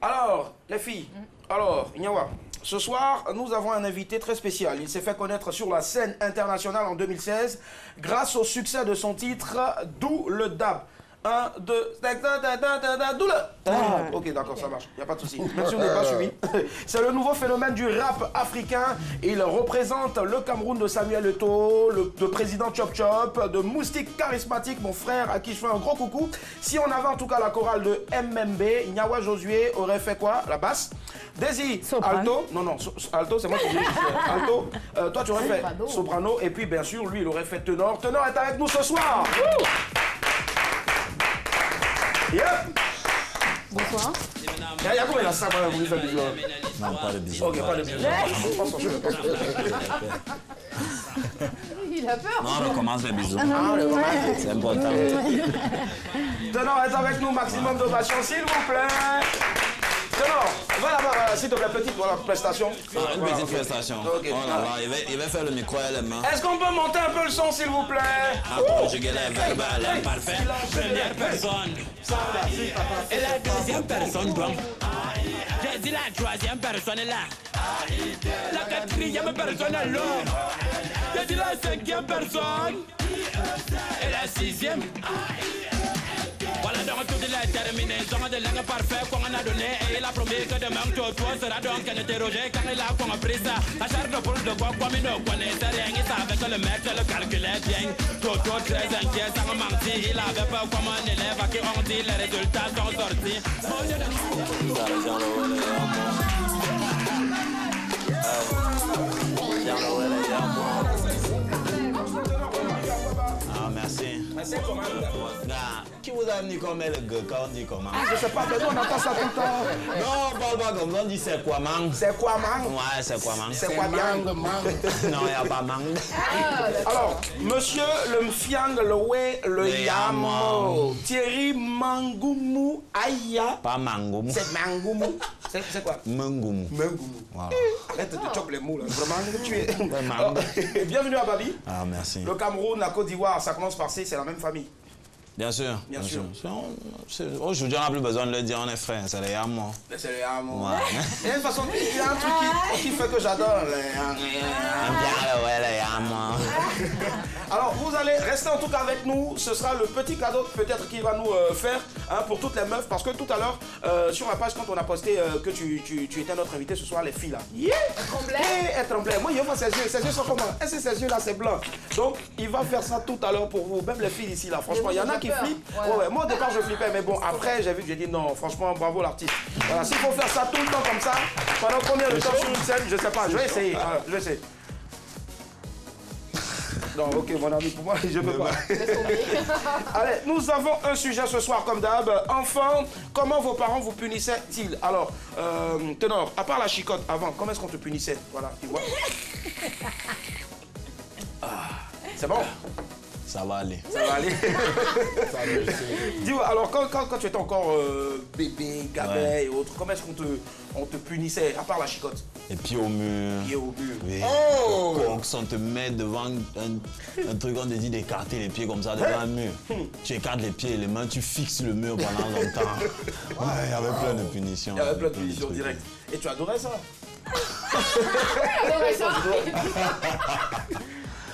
Alors, les filles, alors, Nyawa, ce soir, nous avons un invité très spécial. Il s'est fait connaître sur la scène internationale en 2016 grâce au succès de son titre « D'où le Dab ». 1, 2, d'où le... Ah, ok, d'accord, ça marche, il n'y a pas de souci. Même si on n'est pas suivi. C'est le nouveau phénomène du rap africain. Il représente le Cameroun de Samuel Eto'o, le président Chop Chop, de Moustique Charismatique, mon frère, à qui je fais un gros coucou. Si on avait en tout cas la chorale de MMB, Nyawa Josué aurait fait quoi? La basse. Daisy, alto. Non, alto, c'est moi qui dis. Alto, toi tu aurais fait soprano. Et puis bien sûr, lui, il aurait fait ténor. Ténor est avec nous ce soir. Yep. Bonsoir. Il y a combien de ça pour vous faire bisous? Non, pas de bisous. Ok, pas de bisous. Il a peur. Non, on recommence les bisous. C'est important. Ténor est avec nous, maximum d'ovation, s'il vous plaît. Ténor, va là-bas, s'il te plaît, petite prestation. Une petite prestation. Okay. Oh là là, il va faire le micro et les mains. Est-ce qu'on peut monter un peu le son, s'il vous plaît? Conjuguer les verbes, l'imparfait. Première personne. Et la deuxième personne, donc. J'ai dit la troisième personne est là. La quatrième personne est là. J'ai dit la cinquième personne. Et la sixième. Voilà donc toutes les terminaisons de langue parfaite qu'on a donné. Et la première que demain Toto sera donc interrogé quand il a compris ça. La chair de poule de quoi comme il ne connaissait rien. Il savait que le maître le calculait bien. Toto très inquiet sans mentir. Il avait peur comme un élève à qui on dit les résultats sont sortis. Ah merci. Qui vous a mis comme le gars quand on dit comment? Je sais pas, mais nous on entend ça tout le temps. Non, on parle pas comme ça, on dit c'est quoi mang? C'est quoi mang? Ouais, c'est quoi mang? C'est quoi bien? Non, il n'y a pas mang. Alors, monsieur le Mfiang, le Wé, le Yamo, Thierry Mangoumou Aya. Pas mangoumou. C'est Mangoumou. C'est quoi? Mangoumou. Mangoumou. Voilà. Arrête de choper les mots là. Vraiment, tu es. Alors, bienvenue à Babi. Ah, merci. Le Cameroun, la Côte d'Ivoire, ça commence par C, c'est la même famille. Bien sûr. Bien sûr. Aujourd'hui, on n'a plus besoin de le dire, on est frères, c'est les Yamo. C'est les Yamo. Ouais. Il y a une façon, il y a un truc qui fait que j'adore les Yamo. Alors, vous allez rester en tout cas avec nous. Ce sera le petit cadeau peut-être qu'il va nous faire pour toutes les meufs. Parce que tout à l'heure, sur la page, quand on a posté que tu étais notre invité ce soir, les filles là. Yeah! Elle tremblait. Moi, je vois ses yeux. Ses yeux sont comment? Est-ce que ses yeux là, c'est blanc? Donc, il va faire ça tout à l'heure pour vous. Même les filles ici là. Franchement, il y en a qui flippent. Ouais. Moi, au départ, je flippais. Mais bon, après, j'ai vu que j'ai dit non. Franchement, bravo l'artiste. Voilà, s'il faut faire ça tout le temps comme ça, pendant combien de temps sur une scène, je sais pas. Je vais essayer. Je vais essayer. Non, ok, mon ami, pour moi, je peux pas. Allez, nous avons un sujet ce soir, comme d'hab. Enfant, comment vos parents vous punissaient-ils? Alors, Ténor, à part la chicotte, avant, comment est-ce qu'on te punissait? Voilà, tu vois. C'est bon? Ça va aller. Ça va aller. Dis-moi, alors, quand tu étais encore bébé, gamin et autres, comment est-ce qu'on te punissait, à part la chicotte? Les pieds au mur. Pieds au mur. Oui. Quand on te met devant un truc, on te dit d'écarter les pieds comme ça devant un mur. Tu écartes les pieds et les mains, tu fixes le mur pendant longtemps. Ouais, il y avait plein de punitions. Il y avait plein de punitions directes. Et tu adorais ça? J'adorais ça.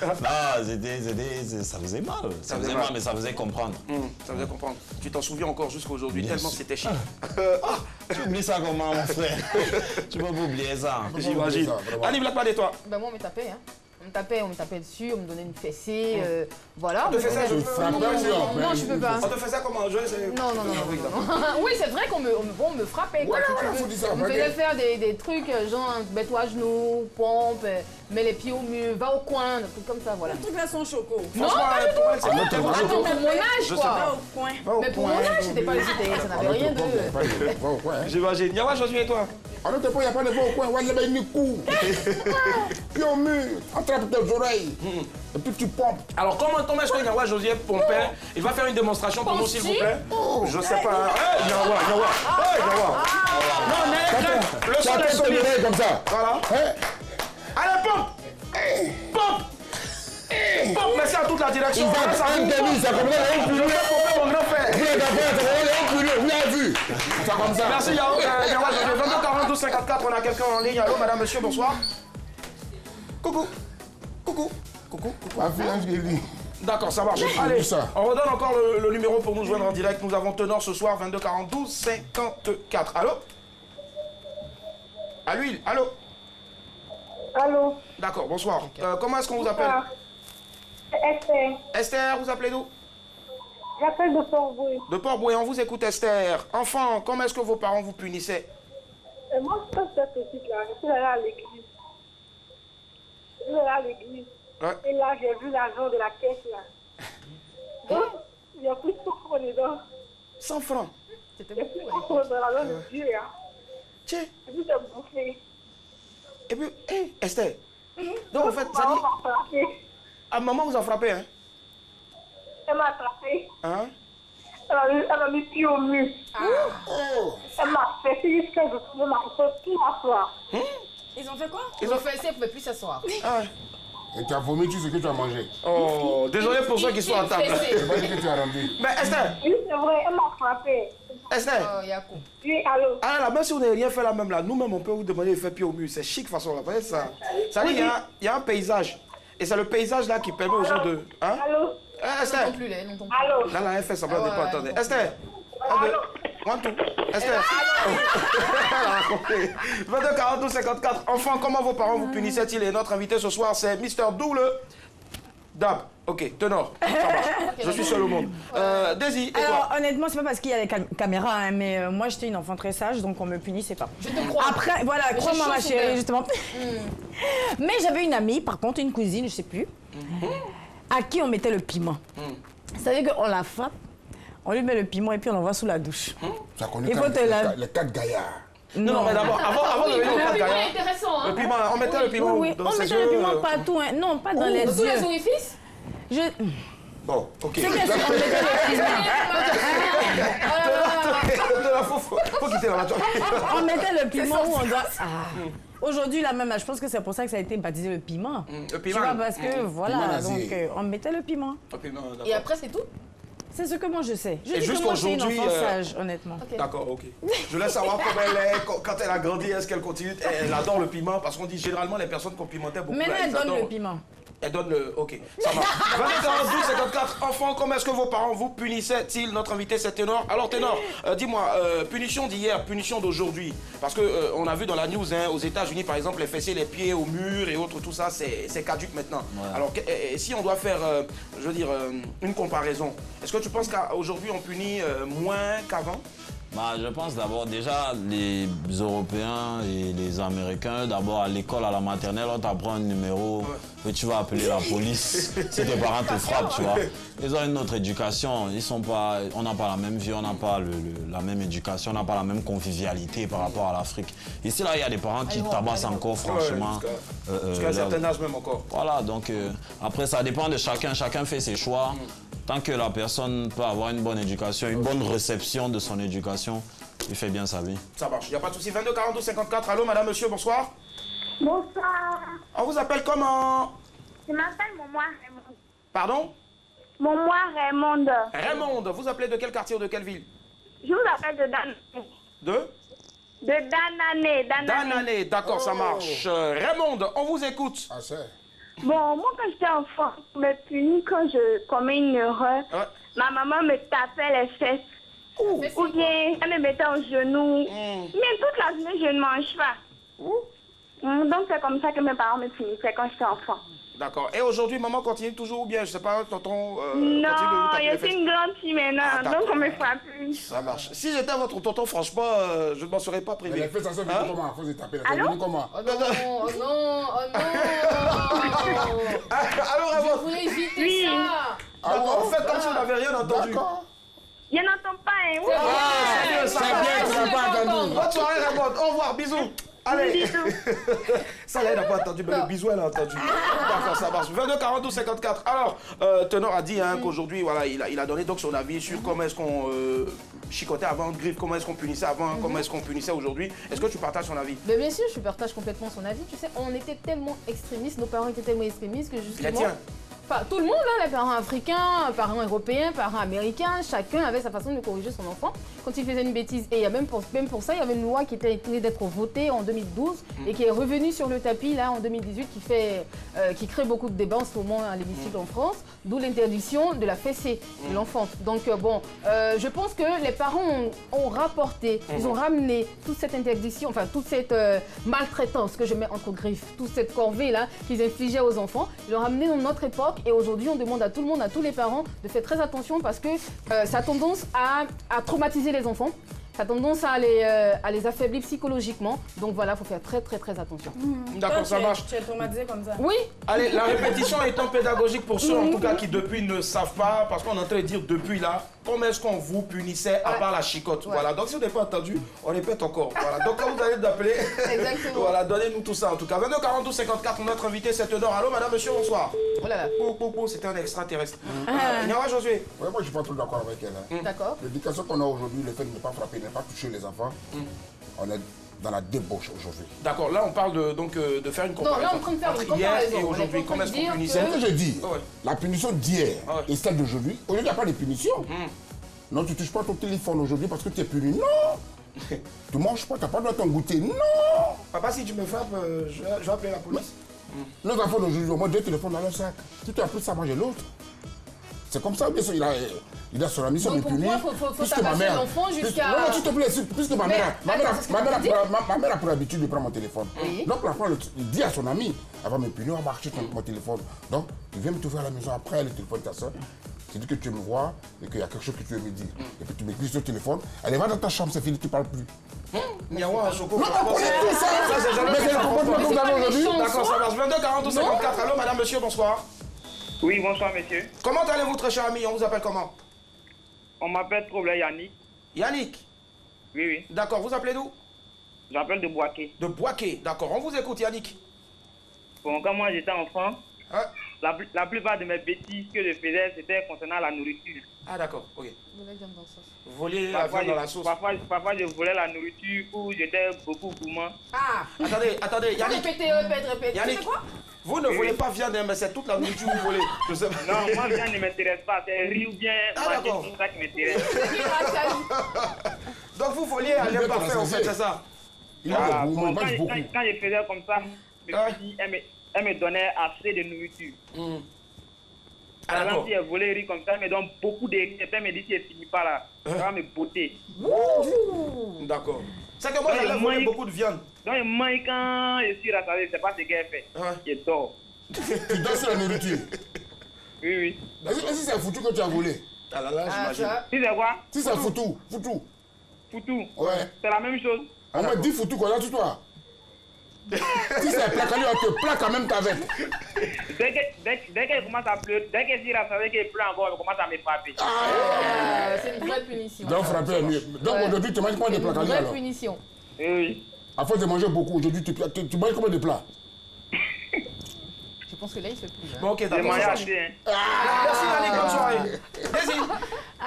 Non, ça faisait mal. Ça faisait mal, mais ça faisait comprendre. Ça faisait comprendre. Tu t'en souviens encore jusqu'à aujourd'hui, tellement c'était chiant. Tu oublies ça comment, mon frère? Tu peux pas oublier ça. J'imagine. Annie Blackman et toi? Ben moi, on me tapait, hein. On me tapait dessus, on me donnait une fessée, voilà. On te fait ça? Non, je peux pas. On te fait ça comment? Non. Oui, c'est vrai qu'on me frappait, quoi. On me faisait faire des trucs, genre, mets-toi à genoux, pompe, mets les pieds au mur, va au coin, des trucs comme ça, voilà. Les trucs là sont chocos. Non, pas du tout. Attends, pour mon âge, quoi. Va au coin. Mais pour mon âge, c'était pas ça n'avait rien de... J'imagine. Nyawa, Josué et toi? Alors, il n'y a pas de au coin, on va lever une coupe. Puis au mur, attrape tes oreilles. Et puis tu pompes. Alors, comment est-ce que Nyawa, Josué pompait? Il va faire une démonstration pour nous, s'il vous plaît. Je sais pas. Nyawa. Non, mais le son est sonné comme ça. Voilà. Allez, pompe! Pompe! Pompe, mais c'est à toute la direction. Il va un demi, ça commence à un Je vais pomper mon grand frère. Vous l'avez vu. Ça comme ça. Merci Yao. 22 42 54, on a quelqu'un en ligne. Allô, madame, monsieur, bonsoir. Coucou. Coucou. Coucou. D'accord, ça marche. Allez, on redonne encore le numéro pour nous joindre en direct. Nous avons teneur ce soir, 22 42 54. Allô? À l'huile, allô? Allô? D'accord, bonsoir. Comment est-ce qu'on vous appelle? Esther. Esther, vous appelez d'où? J'appelle de Port-Boué. De Port-Boué, on vous écoute Esther. Enfant, comment est-ce que vos parents vous punissaient? Moi, je suis cette petite-là. Je suis allée à l'église. Je suis allée à l'église. Ouais. Et là, j'ai vu l'argent de la caisse, là. Donc, j'ai pris 100 francs dedans. 100 francs. J'ai pris 100 francs dans l'argent de Dieu, hein. Tiens. Et puis, j'ai bouffé. Et puis, Esther. Donc, en fait, ça dit... Maman m'a frappé. Ah, maman vous a frappé, hein? Elle m'a attrapé. Hein? Elle m'a mis pied au mur. Elle m'a fait jusqu'à ce que je m'assois tout m'asseoir. Ils ont fait quoi? Ils ont fait ça, ils ne pouvaient plus s'asseoir. Ah. Et tu as vomi tout ce que tu as mangé. Oh, désolé pour ceux qui sont à table. C'est pas dit que tu as rendu. Mais Esther. Oui, c'est vrai, elle m'a frappé. Esther. Oh, Yakou. Oui, allô? Ah là, même si vous n'avez rien fait là même là, nous-mêmes on peut vous demander de faire pied au mur. C'est chic façon là. Vous voyez ça? Ça dit, il y a un paysage. Et c'est le paysage là qui permet aux gens de... Hein? Allô? Esther. Non plus, non plus. Allô? Là, elle fait semblant de ne pas attendre. Esther. Allô? One, two. Esther. 22 42 54. Enfant, comment vos parents vous punissaient-ils? Et notre invité ce soir, c'est Mr. Double Dab. Ok, ténor. Ça marche. Je suis seul au monde. Daisy, et toi? Alors, honnêtement, c'est pas parce qu'il y a les caméras, hein, mais moi, j'étais une enfant très sage, donc on me punissait pas. Je te crois. Après, voilà, crois-moi, ma chérie, justement. Mais j'avais une amie, par contre, une cousine, je sais plus, à qui on mettait le piment. Vous savez qu'on la frappe, on lui met le piment et puis on l'envoie sous la douche. Ça connaît Il faut te la... les 4 gaillards. Non, mais d'abord, avant de venir au Le Cap piment Gaillard, est intéressant, hein? le piment, on mettait le piment Oui, dans on ses mettait yeux. le piment partout, hein. Non, pas dans les Tous yeux. les orifices? Bon, ok. C'est bien sûr, on mettait le piment. Faut quitter la voiture. On mettait le piment où on doit... Aujourd'hui, là même, je pense que c'est pour ça que ça a été baptisé le piment. Le Tu piment. vois, parce que, voilà, Piment donc on mettait le piment. Le piment, d'accord. Et après, c'est tout? C'est ce que moi je sais. Je Et dis que moi, je suis une jusqu'aujourd'hui, enfant sage, honnêtement. D'accord, ok. Je voulais savoir comment elle est, quand elle a grandi, est-ce qu'elle continue, elle adore le piment, parce qu'on dit généralement les personnes complimentaient beaucoup. Maintenant, là, elle ils donne adorent. le piment. Elle donne le... Ok, ça marche. 22 54 enfants, comment est-ce que vos parents vous punissaient-ils? Notre invité, c'est Ténor. Alors Ténor, dis-moi, punition d'hier, punition d'aujourd'hui. Parce que on a vu dans la news, hein, aux États-Unis par exemple, les fessiers, les pieds au mur et autres, tout ça, c'est caduque maintenant. Ouais. Alors si on doit faire, je veux dire, une comparaison, est-ce que tu penses qu'aujourd'hui on punit moins qu'avant? Bah, je pense d'abord, déjà, les Européens et les Américains, d'abord à l'école, à la maternelle, on t'apprend un numéro que tu vas appeler la police si tes parents te frappent, tu vois. Ils ont une autre éducation, ils sont pas, on n'a pas la même vie, on n'a pas la même éducation, on n'a pas la même convivialité par rapport à l'Afrique. Ici, là, il y a des parents qui tabassent encore, franchement. Jusqu'à un certain âge même encore. Voilà, donc après, ça dépend de chacun, chacun fait ses choix. Tant que la personne peut avoir une bonne éducation, une bonne réception de son éducation, il fait bien sa vie. Ça marche, il n'y a pas de souci. 22 42 54. Allô, madame, monsieur, bonsoir. Bonsoir. On vous appelle comment? Je m'appelle Momoa Raymond. Pardon? Momoa Raymond. Raymond, vous appelez de quel quartier ou de quelle ville? Je vous appelle de Danané. De Danané. Danané, d'accord, ça marche. Raymond, on vous écoute. Ah, c'est... Bon, moi, quand j'étais enfant, on me punit quand je commets une erreur. Ouais. Ma maman me tapait les fesses. Ou bien, elle me mettait au genou. Mais toute la journée, je ne mange pas. Donc, c'est comme ça que mes parents me punissaient quand j'étais enfant. D'accord. Et aujourd'hui, maman continue toujours ou bien, je sais pas, tonton... non, continue de je suis une grande fille maintenant, donc on me frappe plus. Ça marche. Si j'étais votre tonton, franchement, je ne m'en serais pas privé. Mais les fesses, ça se fait comment? Faut se taper. Allô? Comment? Oh non, oh non, oh non. Alors, Je Raymond, voulais éviter ça. d'accord, faites comme si vous n'avez rien entendu. D'accord. Je n'entends pas, hein. Oui. C'est bien, tu n'as pas entendu. bonne soirée, Raymond. Au revoir, bisous. Allez. Ça, là, elle n'a pas entendu, mais le bisou, elle a entendu. D'accord, ça marche. 22 42 54. Alors, Ténor a dit hein, qu'aujourd'hui, voilà, il a donné donc son avis sur comment est-ce qu'on chicotait avant griffe, comment est-ce qu'on punissait avant, comment est-ce qu'on punissait aujourd'hui. Est-ce que tu partages son avis? Mais bien sûr, je partage complètement son avis. Tu sais, on était tellement extrémistes, nos parents étaient tellement extrémistes que justement... Enfin, tout le monde, hein, les parents africains, parents européens, parents américains, chacun avait sa façon de corriger son enfant quand il faisait une bêtise. Et il y a même pour ça, il y avait une loi qui était tenue d'être votée en 2012 et qui est revenue sur le tapis là en 2018, qui crée beaucoup de débats en ce moment à l'hémicycle en France, d'où l'interdiction de la fessée de l'enfant. Donc bon, je pense que les parents ont rapporté, ils ont ramené toute cette interdiction, enfin toute cette maltraitance que je mets entre griffes, toute cette corvée là qu'ils infligeaient aux enfants, ils l'ont ramené dans notre époque. Et aujourd'hui, on demande à tout le monde, à tous les parents, de faire très attention parce que ça a tendance à traumatiser les enfants. Ça a tendance à les affaiblir psychologiquement. Donc voilà, il faut faire très attention. D'accord, ça marche. Tu es traumatisé comme ça? Oui. Allez, la répétition étant pédagogique pour ceux en tout cas qui depuis ne savent pas, parce qu'on est en train de dire depuis là, comment est-ce qu'on vous punissait à part la chicotte. Voilà, donc si vous n'avez pas entendu, on répète encore. Voilà, donc quand vous allez nous appeler, voilà, donnez-nous tout ça en tout cas. 22 42 54, notre invité, c'est Theodore. Allô, madame, monsieur, bonsoir. Oh là là. C'était un extraterrestre. Nyawa Josué. Ouais, moi je suis pas trop d'accord avec elle. Hein. D'accord. L'éducation qu'on a aujourd'hui, le fait de ne pas frapper, de ne pas toucher les enfants, on est dans la débauche aujourd'hui. D'accord, là on parle de faire une comparaison. Non, là on est en train de faire une hier comparaison. et aujourd'hui, comment est-ce qu'on punissait? C'est ce que je dis. La punition d'hier et celle d'aujourd'hui, aujourd'hui il n'y a pas de punition. Non, tu ne touches pas ton téléphone aujourd'hui parce que tu es puni. Non. Tu ne manges pas, tu n'as pas le droit de t'en goûter. Non. Papa, si tu me frappes, je vais appeler la police. Nos enfants d'aujourd'hui ont moins 2 téléphones dans leur sac. Si tu as plus ça, manger l'autre. C'est comme ça, il a son ami, son puni. Faut tabasser l'enfant jusqu'à... Non, s'il te plaît, puisque ma mère a pour habitude de prendre mon téléphone. Donc l'enfant il dit à son ami, elle va me punir, on va marcher mon téléphone. Donc, tu viens me trouver à la maison après, le téléphone de ta soeur. Tu dis que tu me vois et qu'il y a quelque chose que tu veux me dire. Et puis tu m'écris sur le téléphone, elle va dans ta chambre, c'est fini, tu ne parles plus. Nyawa, Choco, non, on connaît tout ça. C'est jamais mais c'est le comportement que nous avons aujourd'hui. D'accord, ça marche. 22 42 54. Allô, madame, monsieur, bonsoir. Oui, bonsoir, monsieur. Comment allez-vous, très cher ami? On vous appelle comment? On m'appelle Troublé Yannick. Yannick? Oui, oui. D'accord, vous appelez d'où? J'appelle de Boaké. De Boaké, d'accord. On vous écoute, Yannick. Bon, quand moi j'étais enfant, la plupart de mes bêtises que je faisais, c'était concernant la nourriture. Ah, d'accord, ok. Vous voliez la Parfois, viande dans la sauce. Parfois, je volais la nourriture ou j'étais beaucoup gourmand. Ah! Attendez, Yannick. Répétez. Yannick, C'est quoi? vous ne volez pas viande, mais c'est toute la nourriture que vous volez. Je sais pas. Non, moi, viande ne m'intéresse pas. C'est riz ou bien manger, tout ça qui m'intéresse. Donc vous voliez à l'air parfait, en fait, c'est ça? Quand je faisais comme ça, elle me donnait assez de nourriture. Par exemple, si elle volait riz comme ça, elle me donne beaucoup de riz. Et puis elle me dit si elle ne finit pas là, elle va me botter. D'accord. C'est que moi, j'allais voler beaucoup de viande. Donc, moi, quand je suis rassasié, c'est pas ce qu'elle fait. Je dors. Tu dors sur la nourriture? Oui, oui. Est-ce que c'est foutu que tu as volé? Ah là là, j'imagine. Si c'est quoi? Si c'est foutu. Foutu. Ouais. C'est la même chose. On m'a dit foutu, quoi, là, tu toi. Si c'est plaque, on te plaque quand même ta vête. Dès qu'elle commence à pleurer, dès qu'elle s'y rassasiée, qu'elle pleure encore, elle commence à me frapper. C'est une vraie punition. Donc, frapper, donc aujourd'hui, tu manges combien de plats? C'est une vraie punition. Oui. À force de manger beaucoup, aujourd'hui, tu manges combien de plats? Je pense que là, il fait plus. Bon, ok, d'accord. Merci, Yannick, bonne soirée. Vas-y.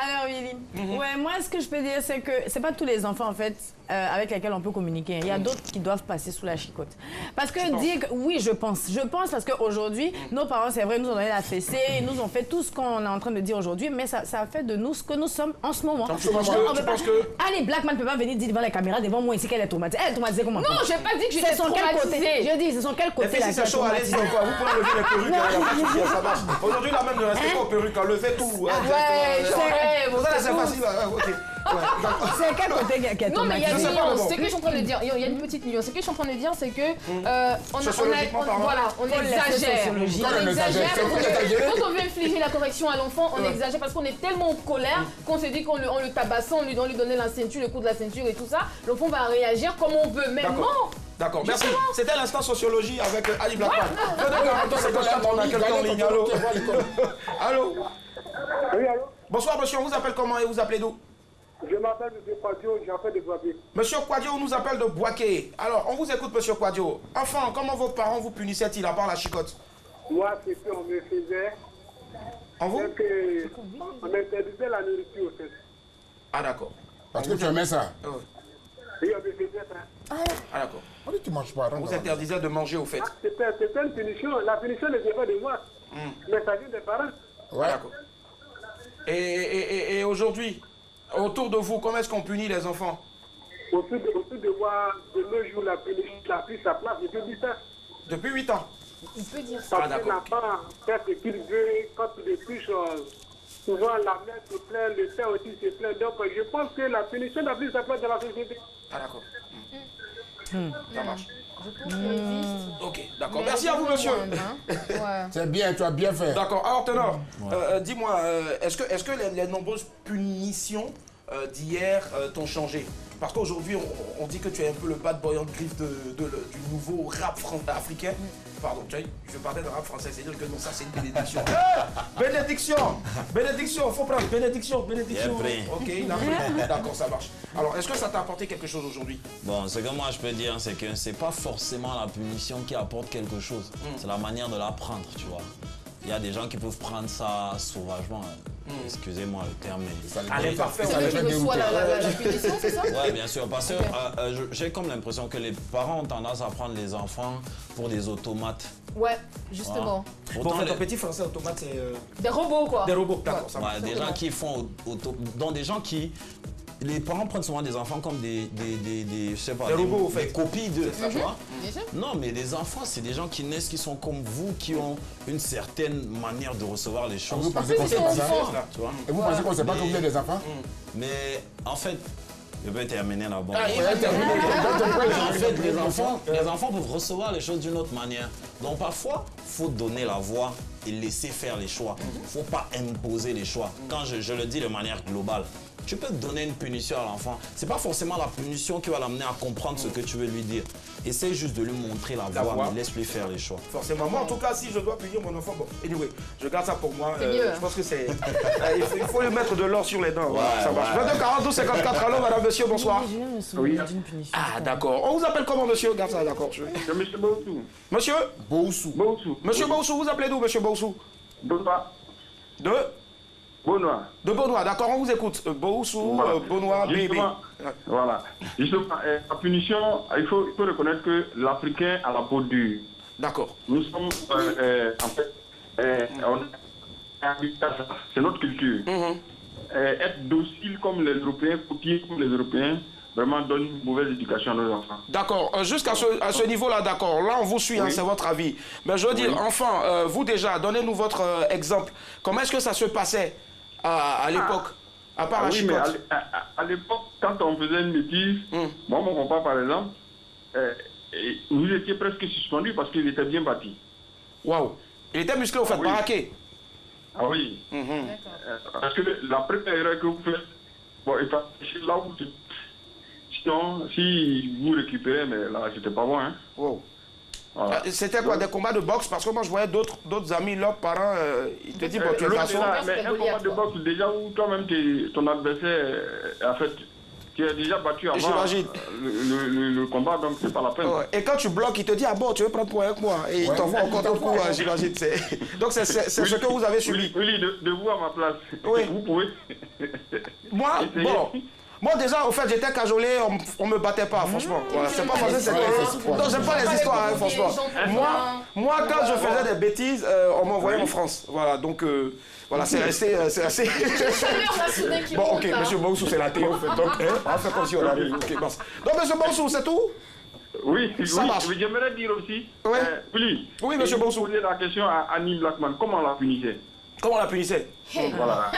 Alors, Willy, ouais, moi, ce que je peux dire, c'est que c'est pas tous les enfants, en fait, avec lesquels on peut communiquer. Il y a d'autres qui doivent passer sous la chicotte. Parce que dire, oui, je pense parce qu'aujourd'hui, nos parents, c'est vrai, nous ont donné la fessée, ils nous ont fait tout ce qu'on est en train de dire aujourd'hui, mais ça a fait de nous ce que nous sommes en ce moment. Tu penses que... Allez, Blackman ne peut pas venir dire devant la caméra, devant moi ici qu'elle est traumatisée. Elle est traumatisée comment? Non, j'ai pas dit que j'étais traumatisée. Je dis, c'est son quel côté là? C'est chaud, allez-y encore. Vous pouvez lever les perruques, ça marche. Aujourd'hui, là même, ne restez pas aux perruques, levez tout. Ouais, c'est vrai. Vous allez, c'est facile, ok. C'est quel côté qui est non, mais il y a une nuance. Ce que je suis en train de dire, il y a une petite nuance. Ce que je suis en train de dire, c'est que on exagère. Quand on veut infliger la correction à l'enfant, on exagère parce qu'on est tellement en colère qu'on se dit qu'en le tabassant, on lui donner la ceinture, le coup de la ceinture et tout ça, l'enfant va réagir comme on veut. Mais non. D'accord, merci. C'était l'instant sociologie avec Ali Blackman. On a quelqu'un en ligne. Allô? Oui, allô? Bonsoir, monsieur. On vous appelle comment et vous appelez d'où? Je m'appelle M. Quadio, j'appelle de Boaké. Monsieur Quadio nous appelle de Boaké. Alors, on vous écoute, monsieur Quadio. Enfant, comment vos parents vous punissaient-ils à part la chicotte? Moi, c'est qu'on me faisait. En vous? On interdisait la nourriture, au fait. Ah, d'accord. Parce que tu aimais ça? Oui, on me faisait ça. Ah, d'accord. On dit que tu manges pas. On vous interdisait de manger, au fait. C'était une punition. La punition ne vient pas de moi. Mais ça vient des parents. Ouais. D'accord. Et aujourd'hui, autour de vous, comment est-ce qu'on punit les enfants? Autour de voir de nos jours, la punition a pris sa place depuis 8 ans. Depuis 8 ans? Il peut dire ça. Parce que l'enfant fait ce qu'il veut, quand il est plus souvent la mère se plaint, le père aussi se plaint. Donc je pense que la punition a pris sa place dans la société. Ah d'accord. Ça marche. Je pense qu'il existe. Ok, d'accord. Merci à vous, monsieur. C'est bien, tu as bien fait. D'accord. Alors, Ténor, dis-moi, est-ce que les nombreuses punitions d'hier t'ont changé? Parce qu'aujourd'hui, on dit que tu es un peu le bad boy en griffe du nouveau rap africain. Pardon, je parlais de rap français, c'est-à-dire que non, ça c'est une bénédiction. Bénédiction, faut prendre, bénédiction. Ok, il a pris. D'accord, ça marche. Alors, est-ce que ça t'a apporté quelque chose aujourd'hui? Bon, ce que moi je peux dire, c'est que c'est pas forcément la punition qui apporte quelque chose. C'est la manière de la prendre, tu vois. Il y a des gens qui peuvent prendre ça sauvagement. Excusez-moi le terme, mais... Allez, parfait. C'est vrai qu'il reçoit la punition, c'est ça? Oui, bien sûr, parce que j'ai comme l'impression que les parents ont tendance à prendre les enfants pour des automates. Ouais, justement. Pour ton petit français, automate, c'est... Des robots, quoi. Des robots, d'accord, ça marche. Des gens qui font... Donc des gens qui... Les parents prennent souvent des enfants comme des je sais pas, des robots, des copies de, tu vois. Bien sûr. Non, mais les enfants, c'est des gens qui naissent, qui sont comme vous, qui ont une certaine manière de recevoir les choses. Vous pensez qu'on sait pas ça, tu vois? Et vous pensez qu'on sait pas que vous êtes des enfants? Mais en fait, je vais terminer là-bas. En fait, les enfants peuvent recevoir les choses d'une autre manière. Donc parfois, il faut donner la voix et laisser faire les choix. Il ne faut pas imposer les choix. Quand je le dis de manière globale, tu peux donner une punition à l'enfant. C'est pas forcément la punition qui va l'amener à comprendre ce que tu veux lui dire. Essaye juste de lui montrer la voie, mais laisse-lui faire les choix. Forcément. Moi, en tout cas, si je dois punir mon enfant, bon, anyway, je garde ça pour moi. Je pense que c'est... il faut lui mettre de l'or sur les dents. Ouais, ça marche. 22 42 54. Allô, madame, monsieur, bonsoir. Oui. Ah, d'accord. On vous appelle comment, monsieur? Garde ça, d'accord. Monsieur Boussou. Monsieur Boussou. Monsieur Boussou, vous appelez d'où, monsieur Boussou? Benoît. De Benoît, d'accord, on vous écoute. Boussou, voilà. Benoît, bébé. Voilà. Justement, la punition, il faut reconnaître que l'Africain a la peau dure. D'accord. Nous sommes, en fait, c'est notre culture. Être docile comme les Européens, copier comme les Européens, vraiment donne une mauvaise éducation à nos enfants. D'accord. Jusqu'à ce niveau-là, d'accord. Là, on vous suit, hein, c'est votre avis. Mais je veux dire, enfant, vous déjà, donnez-nous votre exemple. Comment est-ce que ça se passait à l'époque, à part la chicotte? À l'époque, quand on faisait une bêtise, moi, mon papa, par exemple, vous étiez presque suspendu parce qu'il était bien bâti. Waouh! Il était musclé, au fait, baraqué. Ah oui. Parce que la première erreur que vous faites, bon, il faut là où sinon, si vous récupérez, mais là, c'était pas bon, hein. Wow. Voilà. C'était quoi, des combats de boxe? Parce que moi, je voyais d'autres amis, leurs parents, ils te disent, bon, tu es garçon. Mais un combat de boxe, déjà, où toi-même, ton adversaire, en fait, tu as déjà battu avant le combat, donc c'est pas la peine. Et quand tu bloques, il te dit, ah bon, tu veux prendre point avec moi? Et il t'envoie encore ton coup, j'imagine. Donc c'est ce que vous avez subi. Oui, de vous à ma place. Oui. Vous pouvez. Moi, bon. Moi déjà, au fait, j'étais cajolé, on me battait pas, franchement. Voilà, c'est pas facile, c'était... Donc j'aime pas les histoires, hein, franchement. Moi, quand je faisais des bêtises, on m'envoyait en France. Voilà, donc... Voilà, c'est resté... Bon, ok, monsieur Boussou, c'est la télé, en fait. Donc, on va faire comme si on avait... Ok, bon. Donc, monsieur Boussou, c'est tout? Oui, ça marche. J'aimerais dire aussi... Oui, monsieur Boussou. Poser la question à Annie Blackman, comment on la punissait? Comment on la punissait? Voilà.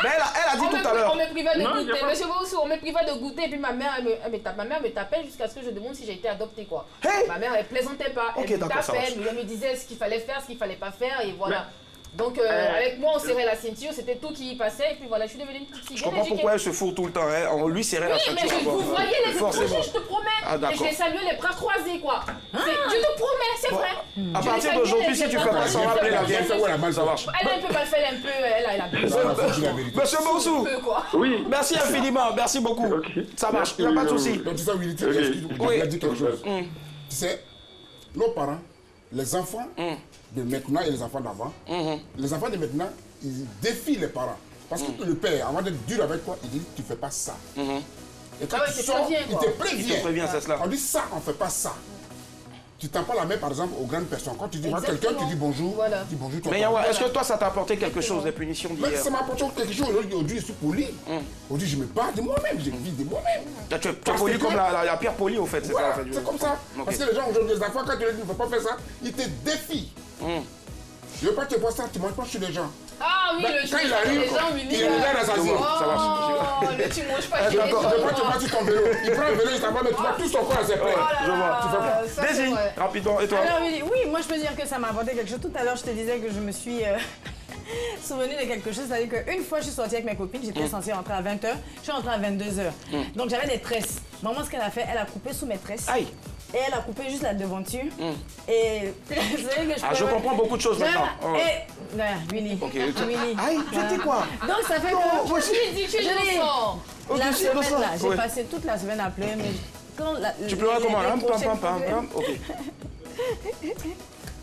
Mais elle a dit tout à l'heure. On me privait de goûter. Monsieur Boussou, on me privait de goûter. Et puis ma mère me tapait jusqu'à ce que je demande si j'ai été adoptée, quoi. Ma mère, elle plaisantait pas. Elle me tapait, elle me disait ce qu'il fallait faire, ce qu'il fallait pas faire. Et voilà. Donc avec moi, on serrait la ceinture, c'était tout qui y passait. Et puis voilà, je suis devenue une petite fille. Je comprends pourquoi elle se fourre tout le temps. Hein. On lui serrait la ceinture. Oui, mais vous voyez les projets, je te promets. Et je les saluais les bras croisés, quoi. Je te promets, c'est vrai. À partir d'aujourd'hui, si tu fais pas sans rappeler la vieille, ça marche. Elle a un peu mal fait, un peu. Elle a Monsieur Boussou, oui. Merci infiniment, merci beaucoup. Ça marche, il n'y a pas de souci. Donc tu sais, il a dit quelque chose. Tu sais, nos parents, les enfants de maintenant et les enfants d'avant, les enfants de maintenant, ils défient les parents. Parce que le père, avant d'être dur avec toi, il dit tu fais pas ça. Et quand tu sors, il te prévient. C'est cela. On dit ça, on fait pas ça. tu tends pas la main, par exemple, aux grandes personnes. Quand tu dis à quelqu'un, tu dis bonjour. Voilà. Tu dis bonjour. Mais Yawa, est-ce que toi, ça t'a apporté quelque chose, des punitions d'hier? Ça m'a apporté quelque chose. Aujourd'hui, je suis poli. Aujourd'hui, je me parle de moi-même. Je vis de moi-même. Tu es poli comme la pierre polie, au fait. Voilà, c'est comme ça. Parce que les gens, aujourd'hui, les enfants, quand tu leur dis, il ne faut pas faire ça, ils te défient. Je veux pas te voir ça, tu ne manges pas chez les gens. Ah oui, le quand il arrive, il regarde à sa vie. Ça marche. Oh, le tu manges pas chez les gens. Quand tu vas sur ton vélo, il prend le vélo, il s'en va, mais tu vois tout son corps à ses pieds. Je vois. Daisy, rapidement, et toi? Alors, oui, moi je peux dire que ça m'a apporté quelque chose. Tout à l'heure, je te disais que je me suis souvenu de quelque chose. C'est-à-dire qu'une fois, je suis sortie avec mes copines, j'étais censée rentrer à 20h, je suis rentrée à 22h. Donc j'avais des tresses. Maman, ce qu'elle a fait, elle a coupé sous mes tresses. Aïe. Et elle a coupé juste la devanture. Et je comprends beaucoup de choses maintenant. Et Winnie. Aïe, tu dis quoi? Donc ça fait que tu dis que tu es innocent. La semaine là, j'ai passé toute la semaine à pleurer, mais quand tu pleurais comment? Ok.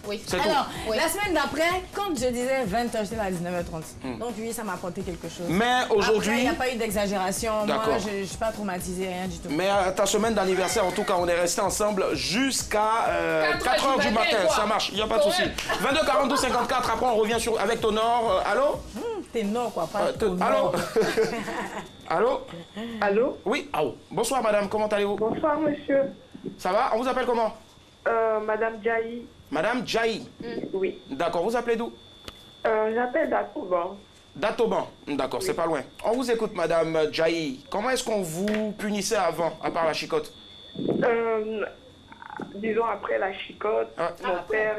Oui. Alors, la semaine d'après, quand je disais 20h, j'étais à 19h30. Donc oui, ça m'a apporté quelque chose. Mais aujourd'hui... Il n'y a pas eu d'exagération. Moi, je ne suis pas traumatisée, rien du tout. Mais à ta semaine d'anniversaire, en tout cas, on est resté ensemble jusqu'à 4h du matin. Ça marche, il n'y a pas de souci. 22 42 54, après on revient avec Tonor. Allô? Ténor, quoi, pas allô? Allô? Allô? Oui, bonsoir madame, comment allez-vous? Bonsoir monsieur. Ça va? On vous appelle comment? Madame Djaï. Madame Djaï? Oui. D'accord, vous appelez d'où? J'appelle d'Atoban. D'Atoban, d'accord, c'est pas loin. On vous écoute madame Djaï. Comment est-ce qu'on vous punissait avant, à part la chicotte? Disons après la chicotte, mon père,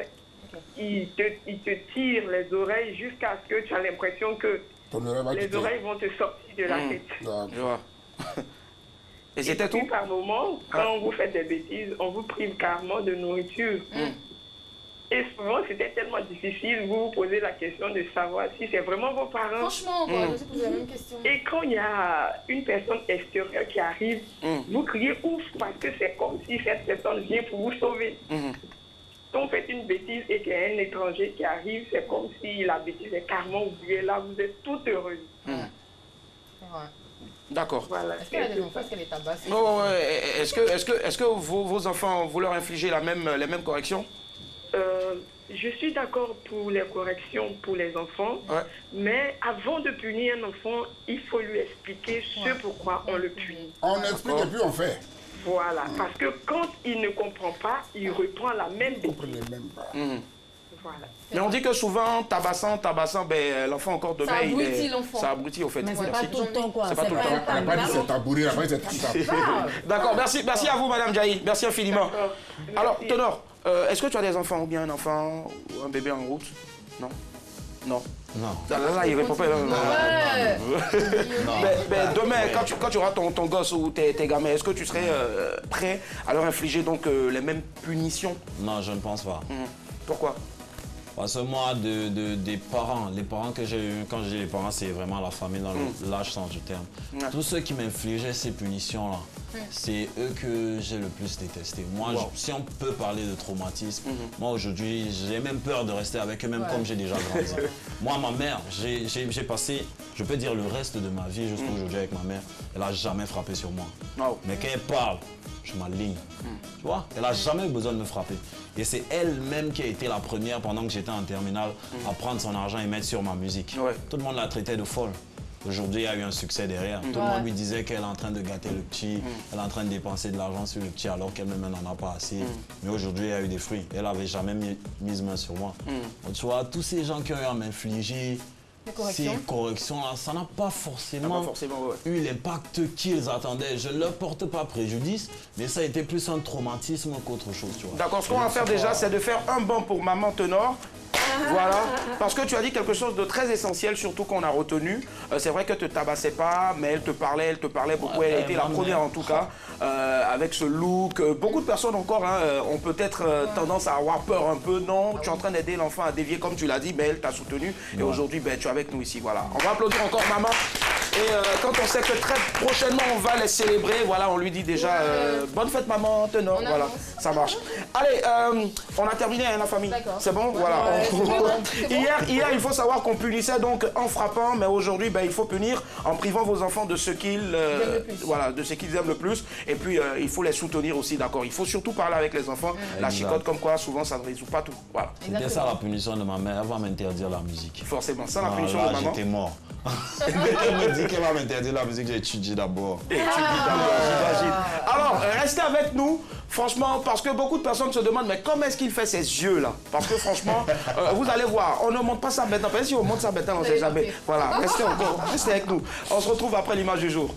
il te tire les oreilles jusqu'à ce que tu as l'impression que les oreilles vont te sortir de la tête. Je vois. Et c'était tout? Par moment, quand vous faites des bêtises, on vous prive carrément de nourriture. Et souvent, c'était tellement difficile, vous vous posez la question de savoir si c'est vraiment vos parents. Franchement, je me suis posé la même question. Et quand il y a une personne extérieure qui arrive, vous criez ouf parce que c'est comme si cette personne vient pour vous sauver. Quand vous faites une bêtise et qu'il y a un étranger qui arrive, c'est comme si la bêtise est carrément oubliée. Là, vous êtes toute heureuse. D'accord. Voilà. Est-ce qu'elle a des enfants? Est-ce qu'elle est tabassée? Est-ce que vos enfants, vous leur infligez les mêmes corrections? Je suis d'accord pour les corrections pour les enfants, mais avant de punir un enfant, il faut lui expliquer ce pourquoi on le punit. On explique et puis on fait. Voilà, parce que quand il ne comprend pas, il reprend la même bêtise. Voilà. Mais on dit que souvent, tabassant, l'enfant encore demain, ça abrutit l'enfant. Ça abrutit au fait. Mais c'est pas tout le temps, quoi. C'est pas tout le temps. On n'a pas dit c'est tabouré, après c'est tabouré. D'accord, merci à vous, madame Djaï. Merci infiniment. Alors, Tonor, est-ce que tu as des enfants ou bien un enfant ou un bébé en route? Non? Non. Là, il répond pas. Mais demain, quand tu auras ton gosse ou tes gamins, est-ce que tu serais prêt à leur infliger donc les mêmes punitions? Non, je ne pense pas. Pourquoi? Parce que moi, des parents, les parents que j'ai eu, quand je dis les parents, c'est vraiment la famille dans le large sens du terme. Tous ceux qui m'infligeaient ces punitions-là, c'est eux que j'ai le plus détesté. Moi, si on peut parler de traumatisme, moi aujourd'hui, j'ai même peur de rester avec eux, même comme j'ai déjà grandi. Moi, ma mère, j'ai passé, je peux dire le reste de ma vie jusqu'à aujourd'hui avec ma mère, elle n'a jamais frappé sur moi. Mais quand elle parle, je m'aligne. Tu vois, elle n'a jamais eu besoin de me frapper. Et c'est elle-même qui a été la première pendant que j'étais en terminale à prendre son argent et mettre sur ma musique. Tout le monde la traitait de folle. Aujourd'hui, il y a eu un succès derrière. Tout le monde lui disait qu'elle est en train de gâter le petit, elle est en train de dépenser de l'argent sur le petit alors qu'elle-même n'en a pas assez. Mais aujourd'hui, il y a eu des fruits. Elle n'avait jamais mis main sur moi. Donc, tu vois, tous ces gens qui ont eu à m'infliger ces corrections-là, ça n'a pas forcément eu l'impact qu'ils attendaient. Je ne leur porte pas préjudice, mais ça a été plus un traumatisme qu'autre chose. D'accord, ce qu'on va faire déjà, c'est de faire un banc pour maman Tonor. Voilà, parce que tu as dit quelque chose de très essentiel, surtout qu'on a retenu. C'est vrai qu'elle ne te tabassait pas, mais elle te parlait beaucoup. Elle était la première en tout cas, avec ce look. Beaucoup de personnes encore ont peut-être tendance à avoir peur un peu. Non, tu es en train d'aider l'enfant à dévier comme tu l'as dit, mais elle t'a soutenu. Et aujourd'hui, tu es avec nous ici. Voilà. On va applaudir encore maman. Et quand on sait que très prochainement on va les célébrer, voilà, on lui dit déjà bonne fête maman, tenor, voilà, ça marche. Allez, on a terminé hein, la famille. C'est bon, voilà. Hier, il faut savoir qu'on punissait donc en frappant, mais aujourd'hui, ben, il faut punir en privant vos enfants de ce qu'ils aiment le plus. Et puis, il faut les soutenir aussi, d'accord. Il faut surtout parler avec les enfants. La chicotte, comme quoi, souvent, ça ne résout pas tout. Voilà. C'était ça la punition de ma mère. Elle va m'interdire la musique. Forcément, ça la punition de maman. J'étais mort. Elle me dit qu'elle va m'interdire la musique. J'ai étudié d'abord. J'imagine. Alors, restez avec nous. Franchement, parce que beaucoup de personnes se demandent, mais comment est-ce qu'il fait ces yeux-là? Parce que franchement, vous allez voir, on ne monte pas ça maintenant. Si on monte ça maintenant, on ne sait jamais. Voilà, restez avec nous. On se retrouve après l'image du jour.